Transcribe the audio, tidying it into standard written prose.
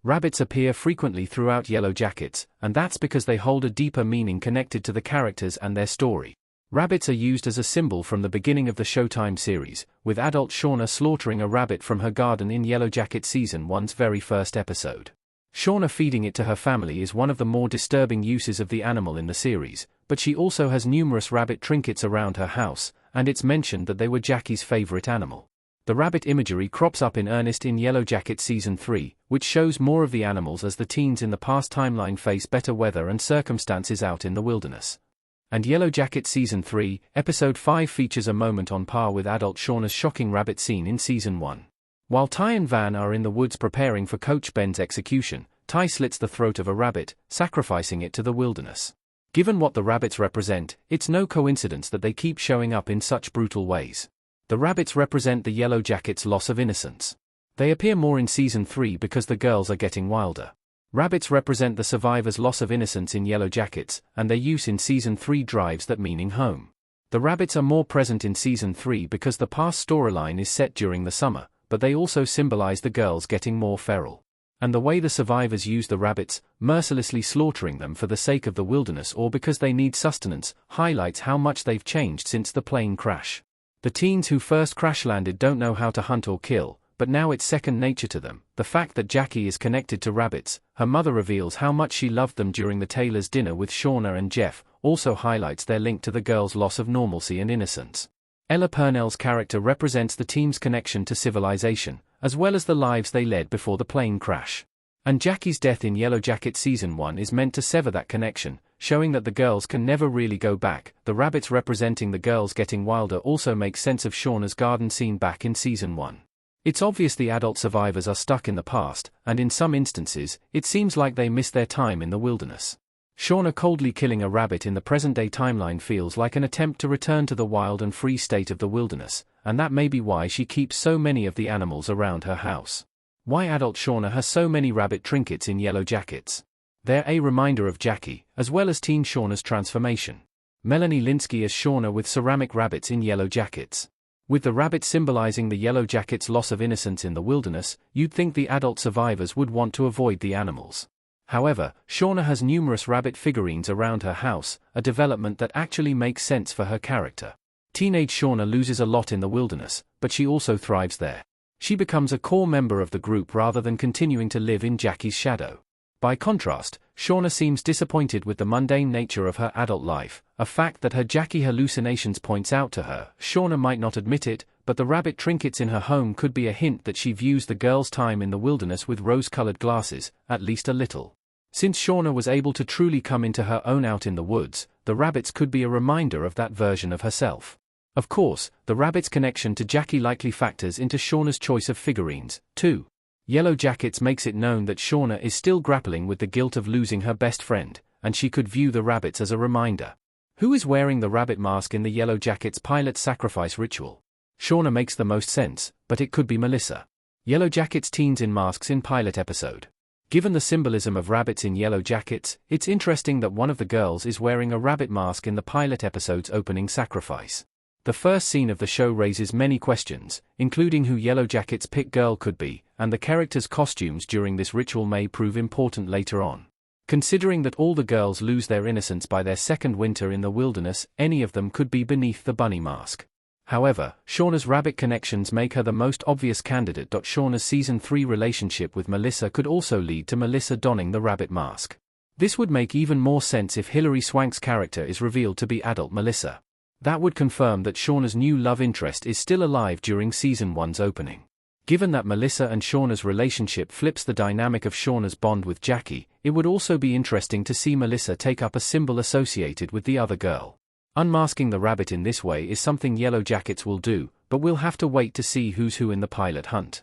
Rabbits appear frequently throughout Yellowjackets, and that's because they hold a deeper meaning connected to the characters and their story. Rabbits are used as a symbol from the beginning of the Showtime series, with adult Shauna slaughtering a rabbit from her garden in Yellowjackets Season 1's very first episode. Shauna feeding it to her family is one of the more disturbing uses of the animal in the series, but she also has numerous rabbit trinkets around her house, and it's mentioned that they were Jackie's favorite animal. The rabbit imagery crops up in earnest in Yellowjackets Season 3, which shows more of the animals as the teens in the past timeline face better weather and circumstances out in the wilderness. And Yellowjackets Season 3, Episode 5 features a moment on par with adult Shauna's shocking rabbit scene in Season 1. While Ty and Van are in the woods preparing for Coach Ben's execution, Ty slits the throat of a rabbit, sacrificing it to the wilderness. Given what the rabbits represent, it's no coincidence that they keep showing up in such brutal ways. The rabbits represent the Yellowjackets' loss of innocence. They appear more in Season 3 because the girls are getting wilder. Rabbits represent the survivors' loss of innocence in Yellowjackets, and their use in Season 3 drives that meaning home. The rabbits are more present in Season 3 because the past storyline is set during the summer, but they also symbolize the girls getting more feral. And the way the survivors use the rabbits, mercilessly slaughtering them for the sake of the wilderness or because they need sustenance, highlights how much they've changed since the plane crash. The teens who first crash-landed don't know how to hunt or kill, but now it's second nature to them. The fact that Jackie is connected to rabbits, her mother reveals how much she loved them during the Taylor's dinner with Shauna and Jeff, also highlights their link to the girls' loss of normalcy and innocence. Ella Purnell's character represents the team's connection to civilization, as well as the lives they led before the plane crash. And Jackie's death in Yellowjackets Season 1 is meant to sever that connection, showing that the girls can never really go back. The rabbits representing the girls getting wilder also make sense of Shauna's garden scene back in Season 1. It's obvious the adult survivors are stuck in the past, and in some instances, it seems like they miss their time in the wilderness. Shauna coldly killing a rabbit in the present-day timeline feels like an attempt to return to the wild and free state of the wilderness, and that may be why she keeps so many of the animals around her house. Why adult Shauna has so many rabbit trinkets in Yellowjackets. They're a reminder of Jackie, as well as teen Shauna's transformation. Melanie Lynskey as Shauna with ceramic rabbits in Yellowjackets. With the rabbit symbolizing the Yellowjackets' loss of innocence in the wilderness, you'd think the adult survivors would want to avoid the animals. However, Shauna has numerous rabbit figurines around her house, a development that actually makes sense for her character. Teenage Shauna loses a lot in the wilderness, but she also thrives there. She becomes a core member of the group rather than continuing to live in Jackie's shadow. By contrast, Shauna seems disappointed with the mundane nature of her adult life, a fact that her Jackie hallucinations points out to her. Shauna might not admit it, but the rabbit trinkets in her home could be a hint that she views the girls' time in the wilderness with rose-colored glasses, at least a little. Since Shauna was able to truly come into her own out in the woods, the rabbits could be a reminder of that version of herself. Of course, the rabbit's connection to Jackie likely factors into Shauna's choice of figurines, too. Yellowjackets makes it known that Shauna is still grappling with the guilt of losing her best friend, and she could view the rabbits as a reminder. Who is wearing the rabbit mask in the Yellowjackets pilot sacrifice ritual? Shauna makes the most sense, but it could be Melissa. Yellowjackets teens in masks in pilot episode. Given the symbolism of rabbits in Yellowjackets, it's interesting that one of the girls is wearing a rabbit mask in the pilot episode's opening sacrifice. The first scene of the show raises many questions, including who Yellowjackets' pick girl could be, and the characters' costumes during this ritual may prove important later on. Considering that all the girls lose their innocence by their second winter in the wilderness, any of them could be beneath the bunny mask. However, Shauna's rabbit connections make her the most obvious candidate. Shauna's Season 3 relationship with Melissa could also lead to Melissa donning the rabbit mask. This would make even more sense if Hilary Swank's character is revealed to be adult Melissa. That would confirm that Shauna's new love interest is still alive during Season 1's opening. Given that Melissa and Shauna's relationship flips the dynamic of Shauna's bond with Jackie, it would also be interesting to see Melissa take up a symbol associated with the other girl. Unmasking the rabbit in this way is something Yellowjackets will do, but we'll have to wait to see who's who in the pilot hunt.